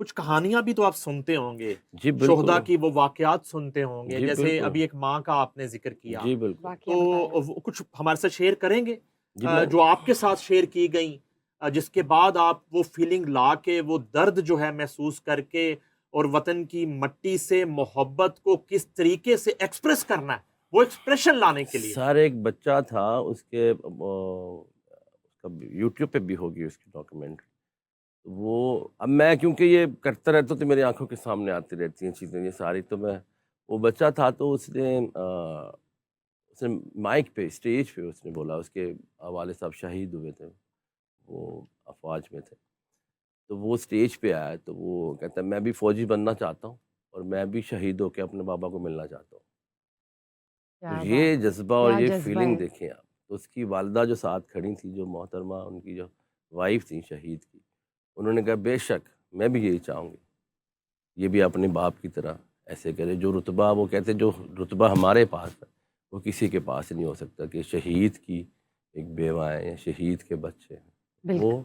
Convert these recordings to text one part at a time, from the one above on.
کچھ کہانیاں بھی تو آپ سنتے ہوں گے، جی شہداء بالکل، کی وہ واقعات سنتے ہوں گے، جی جیسے بالکل، ابھی ایک ماں کا آپ نے ذکر کیا، جی بالکل، واقعہ تو بتائیں۔ وہ کچھ ہمارے ساتھ شیئر کریں گے جی میں جو آپ کے ساتھ شیئر کی گئیں، جس کے بعد آپ وہ فیلنگ لا کے وہ درد جو ہے محسوس کر کے اور وطن کی مٹی سے محبت کو کس طریقے سے ایکسپریس کرنا ہے، وہ ایکسپریشن لانے کے لیے؟ سر ایک بچہ تھا، اس کے اس کا یوٹیوب پہ بھی ہوگی اس کی ڈاکیومنٹ. وہ اب میں کیونکہ یہ کرتا رہتا ہوں تو میری آنکھوں کے سامنے آتی رہتی ہیں چیزیں یہ ساری. تو میں وہ بچہ تھا تو اس نے مائک پہ اسٹیج پہ اس نے بولا، اس کے والد صاحب شہید ہوئے تھے، وہ افواج میں تھے. تو وہ اسٹیج پہ آیا تو وہ کہتا ہے میں بھی فوجی بننا چاہتا ہوں اور میں بھی شہید ہو کے اپنے بابا کو ملنا چاہتا ہوں. تو کیا یہ بات ہے، جذبہ اور کیا یہ جذبہ فیلنگ ہے۔ دیکھیں آپ. تو اس کی والدہ جو ساتھ کھڑی تھی، جو محترمہ ان کی جو وائف تھیں شہید کی، انہوں نے کہا بے شک میں بھی یہی چاہوں گی، یہ بھی اپنے باپ کی طرح ایسے کرے. جو رتبہ وہ کہتے جو رتبہ ہمارے پاس ہے وہ کسی کے پاس نہیں ہو سکتا، کہ شہید کی ایک بیوہ ہے یا شہید کے بچے ہیں. بالکل۔ وہ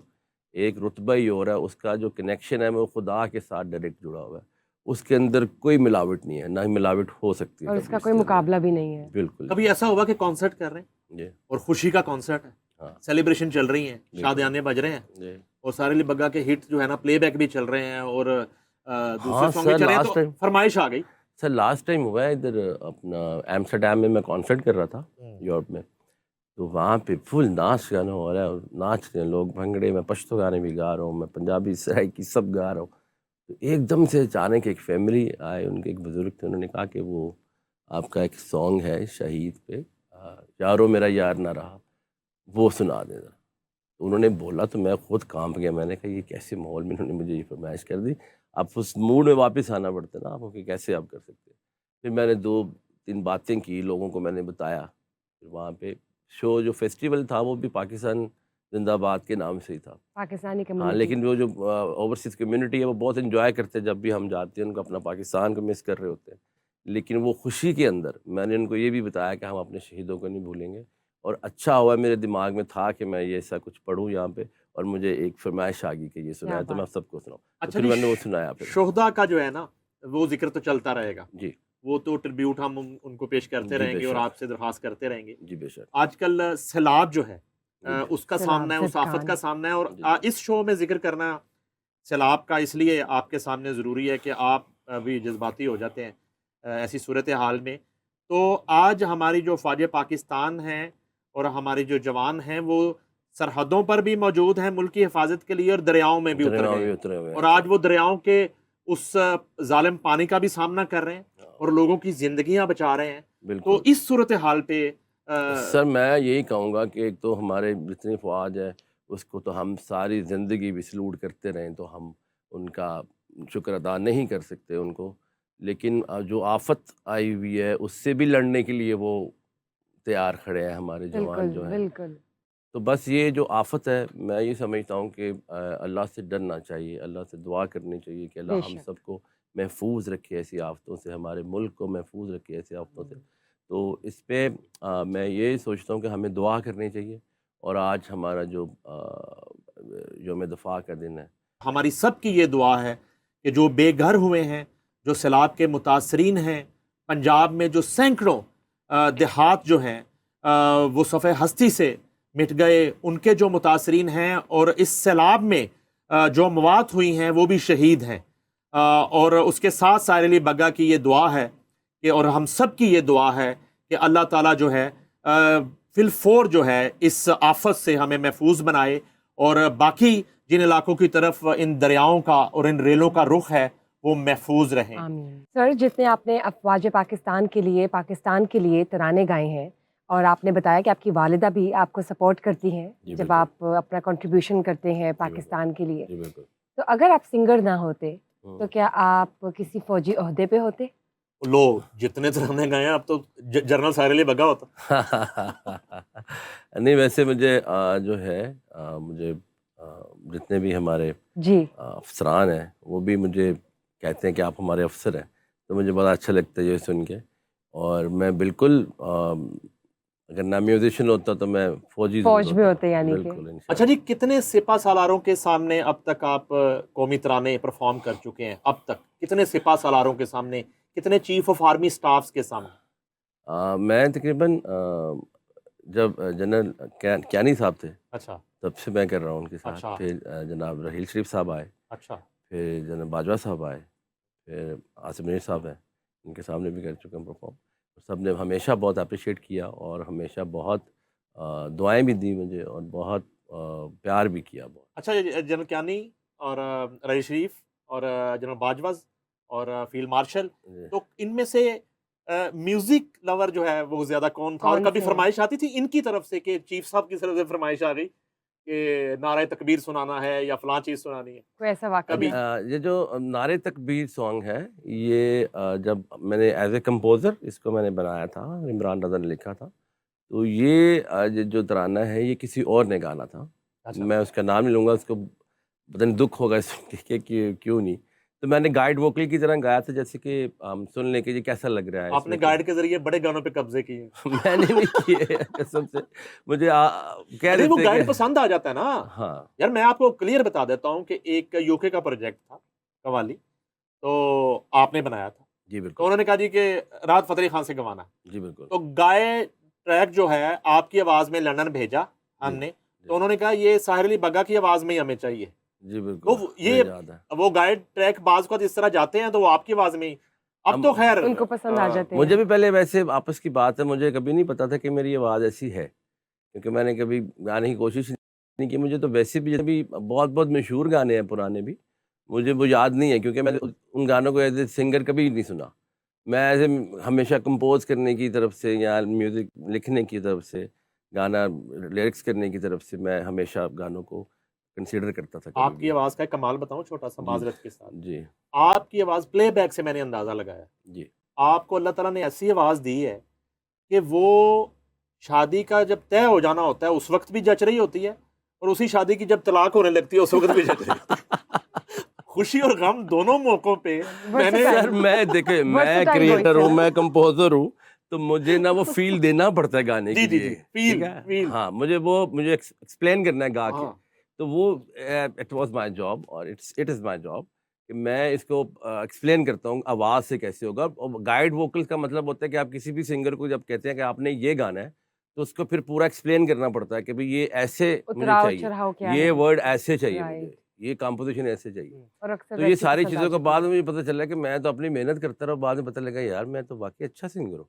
ایک رتبہ ہی اور ہے، اس کا جو کنیکشن ہے وہ خدا کے ساتھ ڈائریکٹ جڑا ہوا ہے. اس کے اندر کوئی ملاوٹ نہیں ہے، نہ ہی ملاوٹ ہو سکتی ہے اور اس کبھی کا اس کوئی کے مقابلہ اندر. بھی نہیں ہے۔ بالکل کبھی ایسا ہوا کہ کانسرٹ کر رہے ہیں جی اور خوشی کا کانسرٹ ہے، ہاں سیلیبریشن چل رہی ہیں، بالکل شادیانے بج رہے ہیں جی اور سارے علی بگا کے ہٹ جو ہے نا پلے بیک بھی چل رہے ہیں اور دوسرے ہاں سانگ بھی سر چل رہے ہیں، لاسٹ تو ٹائم فرمائش آ گئی۔ سر لاسٹ ٹائم ہوا ہے ادھر اپنا ایمسٹرڈیم میں کانسرٹ کر رہا تھا یورپ میں. تو وہاں پہ فل ناچ گانا ہو رہا ہے اور ناچ رہے ہیں لوگ بھنگڑے. میں پشتو گانے بھی گا رہا ہوں، میں پنجابی سرائکی سب گا رہا ہوں. تو ایک دم سے اچانک ایک فیملی آئے، ان کے ایک بزرگ تھے، انہوں نے کہا کہ وہ آپ کا ایک سانگ ہے شہید پہ، یارو میرا یار نہ رہا، وہ سنا دے ذرا. تو انہوں نے بولا تو میں خود کانپ گیا. میں نے کہا یہ کیسے ماحول میں انہوں نے مجھے یہ فرمائش کر دی. اب اس موڈ میں واپس آنا پڑتا ہے نا آپ کو کہ کیسے آپ کر سکتے ہیں. پھر میں نے 2-3 باتیں کی، لوگوں کو میں نے بتایا. پھر وہاں پہ شو جو فیسٹیول تھا وہ بھی پاکستان زندہ آباد کے نام سے ہی تھا. پاکستانی ہاں کمیونٹی۔ لیکن وہ جو اوورسیز کمیونٹی ہے وہ بہت انجوائے کرتے ہیں جب بھی ہم جاتے ہیں، ان کو اپنا پاکستان کو مس کر رہے ہوتے ہیں. لیکن وہ خوشی کے اندر میں نے ان کو یہ بھی بتایا کہ ہم اپنے شہیدوں کو نہیں بھولیں گے. اور اچھا ہوا میرے دماغ میں تھا کہ میں یہ ایسا کچھ پڑھوں یہاں پہ، اور مجھے ایک فرمائش آ گئی کہ یہ کیا سنایا تو میں بات۔ سب کو سناؤں. تو اچھا پھر جی، میں نے وہ سنایا پھر. شہداء کا جو ہے نا وہ ذکر تو چلتا رہے گا، جی وہ تو ٹربیوٹ ہم ان کو پیش کرتے جی رہیں بے گے اور شک، آپ سے درخواست کرتے رہیں گے. جی بے شک، آج کل سیلاب جو ہے جی بے اس کا سیلاب، سامنا ہے، اس آفت زدکان۔ کا سامنا ہے، اور جی جی اس شو میں ذکر کرنا سیلاب کا اس لیے آپ کے سامنے ضروری ہے کہ آپ بھی جذباتی ہو جاتے ہیں ایسی صورتحال میں. تو آج ہماری جو فوج پاکستان ہیں اور ہمارے جو جوان ہیں وہ سرحدوں پر بھی موجود ہیں ملک کی حفاظت کے لیے، اور دریاؤں میں بھی اتر دریاؤں گئے میں ہیں، اترے ہوئے اور ہیں آج سر. وہ دریاؤں کے اس ظالم پانی کا بھی سامنا کر رہے ہیں اور لوگوں کی زندگیاں بچا رہے ہیں. تو بالکل اس صورتحال پہ سر میں یہی کہوں گا کہ ایک تو ہمارے جتنی فوج ہے اس کو تو ہم ساری زندگی بھی سلوٹ کرتے رہیں تو ہم ان کا شکر ادا نہیں کر سکتے ان کو. لیکن جو آفت آئی ہوئی ہے اس سے بھی لڑنے کے لیے وہ تیار کھڑے ہیں ہمارے جوان بالکل جو ہیں. بالکل۔ تو بس یہ جو آفت ہے میں یہ سمجھتا ہوں کہ اللہ سے ڈرنا چاہیے، اللہ سے دعا کرنی چاہیے کہ بے اللہ ہم شک۔ سب کو محفوظ رکھے ایسی آفتوں سے، ہمارے ملک کو محفوظ رکھے ایسی آفتوں سے. تو اس پہ میں یہ سوچتا ہوں کہ ہمیں دعا کرنی چاہیے. اور آج ہمارا جو یوم دفاع کا دن ہے، ہماری سب کی یہ دعا ہے کہ جو بے گھر ہوئے ہیں، جو سیلاب کے متاثرین ہیں، پنجاب میں جو سینکڑوں دیہات جو ہیں وہ صفحہ ہستی سے مٹ گئے، ان کے جو متاثرین ہیں، اور اس سیلاب میں جو اموات ہوئی ہیں وہ بھی شہید ہیں. اور اس کے ساتھ سائر علی بگا کی یہ دعا ہے کہ، اور ہم سب کی یہ دعا ہے کہ اللہ تعالیٰ جو ہے فی الفور جو ہے اس آفت سے ہمیں محفوظ بنائے، اور باقی جن علاقوں کی طرف ان دریاؤں کا اور ان ریلوں کا رخ ہے وہ محفوظ رہیں. آمین۔ سر جتنے آپ نے افواج پاکستان کے لیے ترانے گائے ہیں، اور آپ نے بتایا کہ آپ کی والدہ بھی آپ کو سپورٹ کرتی ہیں جی جب بالکل، آپ اپنا کنٹریبیوشن کرتے ہیں جی بالکل، پاکستان کے لیے، جی بالکل. تو اگر آپ سنگر نہ ہوتے ہوں. تو کیا آپ کسی فوجی عہدے پہ ہوتے؟ لو جتنے ترانے گئے ہیں اب تو جنرل سائر علی بگا ہوتا. نہیں ویسے مجھے جو ہے مجھے جتنے بھی ہمارے جی افسران ہیں وہ بھی مجھے کہتے ہیں کہ آپ ہمارے افسر ہیں، تو مجھے بڑا اچھا لگتا ہے یہ سن کے. اور میں بالکل اگر نہ میوزیشین ہوتا تو میں فوجی فوج میں ہوتے یعنی کہ بالکل انشاءاللہ۔ اچھا جی، کتنے سپہ سالاروں کے سامنے اب تک آپ قومی ترانے پرفارم کر چکے ہیں؟ اب تک کتنے سپہ سالاروں کے سامنے، کتنے چیف آف آرمی سٹافز کے سامنے؟ میں تقریباً جب جنرل کیانی صاحب تھے اچھا تب سے میں کر رہا ہوں ان کے ساتھ، اچھا پھر جناب رحیل شریف صاحب آئے، اچھا پھر جناب باجوہ صاحب آئے، پھر عاصم منیر صاحب ہیں، ان کے سامنے بھی کر چکا ہوں پرفارم۔ سب نے ہمیشہ بہت اپریشیٹ کیا اور ہمیشہ بہت دعائیں بھی دی مجھے اور بہت پیار بھی کیا بہت۔ اچھا، جنرل کیانی اور رحیل شریف اور جنرل باجوز اور فیلڈ مارشل، تو ان میں سے میوزک لور جو ہے وہ زیادہ کون تھا؟ اور کبھی فرمائش آتی تھی ان کی طرف سے کہ چیف صاحب کی طرف سے فرمائش آ گئی کہ نعرہ تکبیر سنانا ہے یا فلاں چیز سنانی ہے؟ کوئی ایسا واقعہ کبھی یہ جو نعرہ تکبیر سانگ ہے، یہ جب میں نے ایز اے کمپوزر اس کو میں نے بنایا تھا، عمران رضا نے لکھا تھا، تو یہ جو ترانہ ہے یہ کسی اور نے گانا تھا، اچھا میں اس کا نام نہیں لوں گا، اس کو پتہ نہیں دکھ ہوگا اس کہ کیوں نہیں، تو میں نے گائیڈ ووکل کی طرح گایا تھا، جیسے کہ ہم سن لیں کہ یہ کیسا لگ رہا ہے۔ آپ نے گائیڈ کے ذریعے بڑے گانوں پہ قبضے کیے؟ میں نے نہیں کیے قسم سے، مجھے کہہ نہیں، وہ دیتے گائیڈ کہ پسند آ جاتا ہے نا ہاں یار۔ میں آپ کو کلیئر بتا دیتا ہوں کہ ایک یو کے کا پروجیکٹ تھا قوالی، تو آپ نے بنایا تھا، جی تو بالکل انہوں نے کہا جی کہ راحت فتح علی خان سے گوانا ہے، جی بالکل تو گائے ٹریک جو ہے آپ کی آواز میں لندن بھیجا ہم جی نے، تو انہوں نے کہا یہ ساحر علی بگا کی آواز میں ہی ہمیں چاہیے۔ جی تو بالکل یہ مجھے یاد ہے۔ وہ گائیڈ ٹریک بعض کو اس طرح جاتے ہیں تو وہ آپ کی آواز میں ہی، اب تو خیر ان کو پسند آ جاتے ہیں۔ مجھے بھی پہلے ویسے آپس کی بات ہے، مجھے کبھی نہیں پتا تھا کہ میری آواز ایسی ہے، کیونکہ میں نے کبھی گانے کی کوشش نہیں کی، مجھے تو ویسے بھی بہت بہت مشہور گانے ہیں پرانے بھی، مجھے وہ یاد نہیں ہے، کیونکہ میں نے ان گانوں کو ایز اے سنگر کبھی نہیں سنا، میں ایز اے ہمیشہ کمپوز کرنے کی طرف سے یا میوزک لکھنے کی طرف سے، گانا لیرکس کرنے کی طرف سے میں ہمیشہ گانوں کو کنسیڈر کرتا تھا کبھی آپ کی بھی۔ آواز کا ایک کمال بتاؤں چھوٹا سا جی معذرت کے ساتھ، جی آپ کی آواز پلے بیک سے میں نے اندازہ لگایا، جی آپ کو اللہ تعالیٰ نے ایسی آواز دی ہے کہ وہ شادی کا جب طے ہو جانا ہوتا ہے اس وقت بھی جچ رہی ہوتی ہے، اور اسی شادی کی جب طلاق ہونے لگتی ہے اس وقت بھی جچ رہی ہوتی ہے، خوشی اور غم دونوں موقعوں پہ میں نے سر میں دیکھیں میں کریٹر ہوں، میں کمپوزر ہوں، تو مجھے نا وہ فیل دینا پڑتا ہے گانے کے لیے، ٹھیک ہے، ہاں مجھے ایکسپلین کرنا ہے گا کے، تو وہ اٹ واز مائی جاب اور اٹ از مائی جاب کہ میں اس کو ایکسپلین کرتا ہوں آواز سے کیسے ہوگا۔ اور گائیڈ ووکل کا مطلب ہوتا ہے کہ آپ کسی بھی سنگر کو جب کہتے ہیں کہ آپ نے یہ گانا ہے تو اس کو پھر پورا ایکسپلین کرنا پڑتا ہے کہ بھئی یہ ایسے مجھے اتراؤ چاہیے، چڑھاؤ کیا یہ ہے، ورڈ ایسے چاہیے Right. مجھے، یہ کمپوزیشن ایسے چاہیے، اور اکثر تو یہ ویسی ساری پسند آ چیزوں کا جاتی بعد ہے۔ میں مجھے پتہ چلا کہ میں تو اپنی محنت کرتا رہا، بعد میں پتہ لگا یار میں تو واقعی اچھا سنگر ہوں۔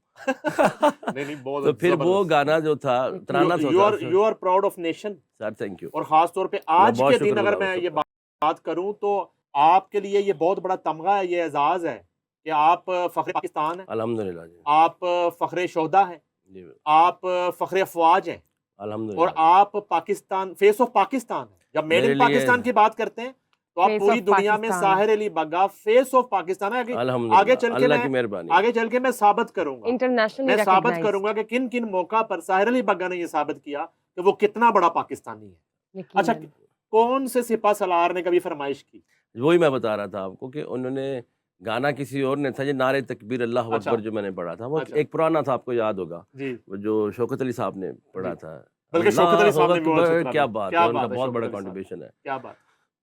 نہیں نہیں تو بہت پھر وہ زبردست، گانا جو تھا ترانہ تھا you are proud of nation, sir thank you, اور خاص طور پہ میں آج بہت کے شکر دن اگر گزار ہوں میں سب یہ کا۔ بات کروں تو آپ کے لیے یہ بہت بڑا تمغہ ہے، یہ اعزاز ہے کہ آپ فخر پاکستان ہیں، الحمدللہ جی، آپ فخر شہدا ہیں، جی آپ فخر افواج ہیں، اور الحمدللہ آپ پاکستان فیس آف پاکستان ہیں۔ جب میڈ میرے ان لیے پاکستان کی بات کرتے ہیں تو آپ Face پوری of دنیا میں پاکستان۔ ساحر علی بگا فیس آف پاکستان ہے۔ آگے الحمدللہ چل کے اللہ کی مہربانی ہے۔ آگے چل کے میں ثابت کروں گا، انٹرنیشنلی میں ثابت ریکگنائزڈ، کروں گا کہ کن کن موقع پر ساحر علی بگا نے یہ ثابت کیا کہ وہ کتنا بڑا پاکستانی ہے۔ اچھا، یقیناً۔ کون سے سپہ سالار نے کبھی فرمائش کی؟ وہی میں بتا رہا تھا آپ کو کہ انہوں نے گانا کسی اور نے تھا، یہ نعرہ تکبیر اللہ اچھا اکبر جو میں نے پڑھا تھا وہ اچھا ایک پرانا تھا، آپ کو یاد ہوگا، جی، وہ جو شوکت علی صاحب نے پڑھا جی، تھا، بلکہ شوکت علی صاحب نے بھی بہت اکبر، اچھا کیا ترانہ، بات کیا ہے، ان کا بات ہے، بہت شوکت بڑا علی صاحب، کنٹریبیوشن ہے، کیا بات،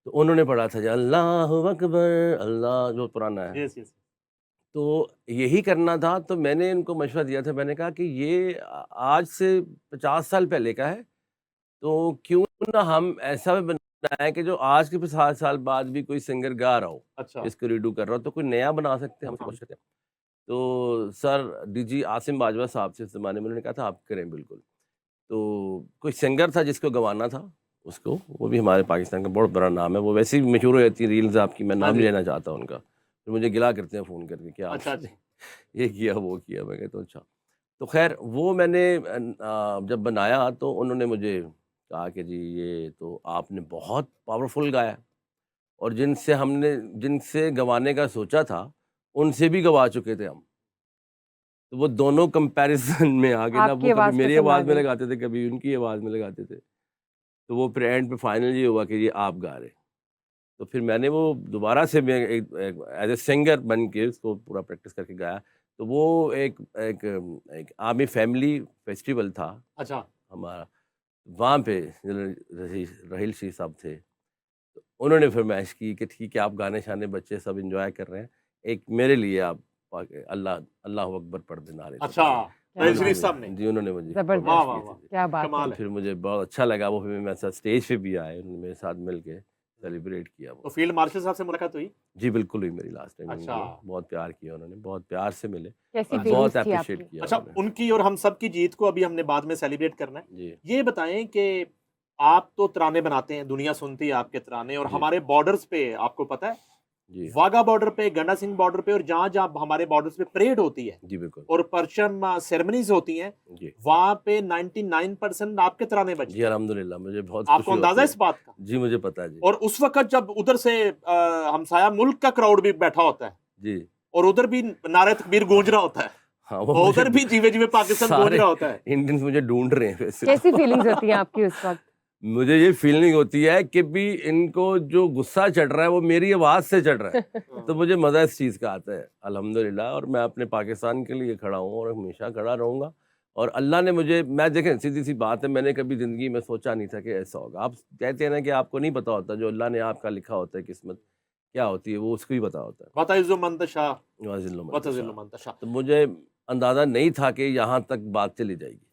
تو انہوں نے پڑھا تھا جی اللہ اکبر اللہ، جو پرانا ہے، یس یس، تو یہی کرنا تھا، تو میں نے ان کو مشورہ دیا تھا، میں نے کہا کہ یہ آج سے 50 سال پہلے کا ہے، تو کیوں نہ ہم ایسا بنائیں کہ جو آج کے 50 سال بعد بھی کوئی سنگر گا رہا ہو، اچھا اس کو ریڈو کر رہا ہو، تو کوئی نیا بنا سکتے ہیں، ہم کوشش کرتے ہیں۔ تو سر ڈی جی عاصم باجوہ صاحب سے اس زمانے میں انہوں نے کہا تھا آپ کریں بالکل، تو کوئی سنگر تھا جس کو گوانا تھا اس کو، وہ بھی ہمارے پاکستان کا بہت بڑا نام ہے، وہ ویسے ہی مشہور ہو جاتی ہیں ریلز آپ کی، میں نام نہیں لینا چاہتا ان کا، پھر مجھے گلا کرتے ہیں فون کر کے کہ آپ اچھا نے یہ کیا وہ کیا، میں کہتا ہوں اچھا، تو خیر وہ میں نے جب بنایا تو انہوں نے مجھے کہا کہ جی یہ تو آپ نے بہت پاورفل گایا، اور جن سے گوانے کا سوچا تھا ان سے بھی گوا چکے تھے ہم، تو وہ دونوں کمپیریزن میں آ گئے نا، آپ کی وہ کبھی آواز میری پسند آ آواز میں گئی۔ لگاتے تھے، کبھی ان کی آواز میں لگاتے تھے، تو وہ پھر اینڈ پہ فائنل یہ ہوا کہ یہ آپ گا رہے، تو پھر میں نے وہ دوبارہ سے میں ایز اے سنگر بن کے اس کو پورا پریکٹس کر کے گایا، تو وہ ایک ایک ایک عامی فیملی فیسٹیول تھا اچھا ہمارا، وہاں پہ رحیل شیخ صاحب تھے، تو انہوں نے فرمائش کی کہ ٹھیک ہے آپ گانے شانے بچے سب انجوائے کر رہے ہیں، ایک میرے لیے آپ اللہ اکبر پڑھ دے نعرے سے۔ اچھا کیا رحیل بات شریف ہے، صاحب نے، جی انہوں نے مجھے زبردست، واہ فرمائش واہ کی واہ، تھی، کیا بات ہے۔ کمال ہے۔ پھر مجھے بہت اچھا لگا، وہ پھر میرے ساتھ اسٹیج پہ بھی آئے، انہوں نے میرے ساتھ مل کے سیلیبریٹ کیا تو وہ۔ فیلڈ مارشل صاحب سے ملاقات ہوئی؟ جی بالکل ہوئی میری لاسٹ ٹائم، اچھا بہت پیار کیا انہوں نے، بہت پیار سے ملے کیسی اور فیلنگس بہت تھی آپ کی؟ اپریشیٹ کیا اچھا انہوں ان کی اور ہم سب کی جیت کو ابھی ہم نے بعد میں سیلیبریٹ کرنا ہے، نے۔ جی یہ بتائیں کہ آپ تو ترانے بناتے ہیں، دنیا سنتی ہے آپ کے ترانے، اور جی ہمارے بارڈرز پہ آپ کو پتہ ہے جی واگا بارڈر پہ، گنڈا سنگھ بارڈر پہ، اور جہاں جہاں ہمارے بارڈرز پہ پریڈ ہوتی ہے جی بالکل اور پرچم سیرمنیز ہوتی ہیں، جی وہاں پہ 99% آپ کے ترانے بجتے جی ہیں۔ الحمدللہ، مجھے بہت آپ کو خوشی اندازہ ہوتی ہے اس بات کا؟ ہے، جی مجھے پتہ ہے جی اور اس وقت جب ادھر سے ہمسایہ ملک کا کراؤڈ بھی بیٹھا ہوتا ہے جی اور ادھر بھی نعرہ تکبیر گونج رہا ہوتا ہے، ہاں، وہ اور مجھے ادھر بھی جیوے جیوے پاکستان گونج سارے رہا ہوتا ہے، انڈینس مجھے ڈھونڈ رہے ہیں ویسے کیسی فیلنگز ہوتی ہیں آپ کی اس وقت؟ مجھے یہ فیلنگ ہوتی ہے کہ بھی ان کو جو غصہ چڑھ رہا ہے وہ میری آواز سے چڑھ رہا ہے، تو مجھے مزہ اس چیز کا آتا ہے الحمدللہ، اور میں اپنے پاکستان کے لیے کھڑا ہوں اور ہمیشہ کھڑا رہوں گا، اور اللہ نے مجھے، میں دیکھیں سیدھی سی بات ہے، میں نے کبھی زندگی میں سوچا نہیں تھا کہ ایسا ہوگا۔ آپ کہتے ہیں نا کہ آپ کو نہیں پتا ہوتا، جو اللہ نے آپ کا لکھا ہوتا ہے قسمت کیا ہوتی ہے وہ اس کو ہی پتا ہوتا ہے، وَتَعِزُّ مَن تَشَاءُ وَذِلُّ مَن وَتُذِلُّ تَشَاءُ۔ مَن تَشَاءُ۔ تو مجھے اندازہ نہیں تھا کہ یہاں تک بات چلی جائے گی۔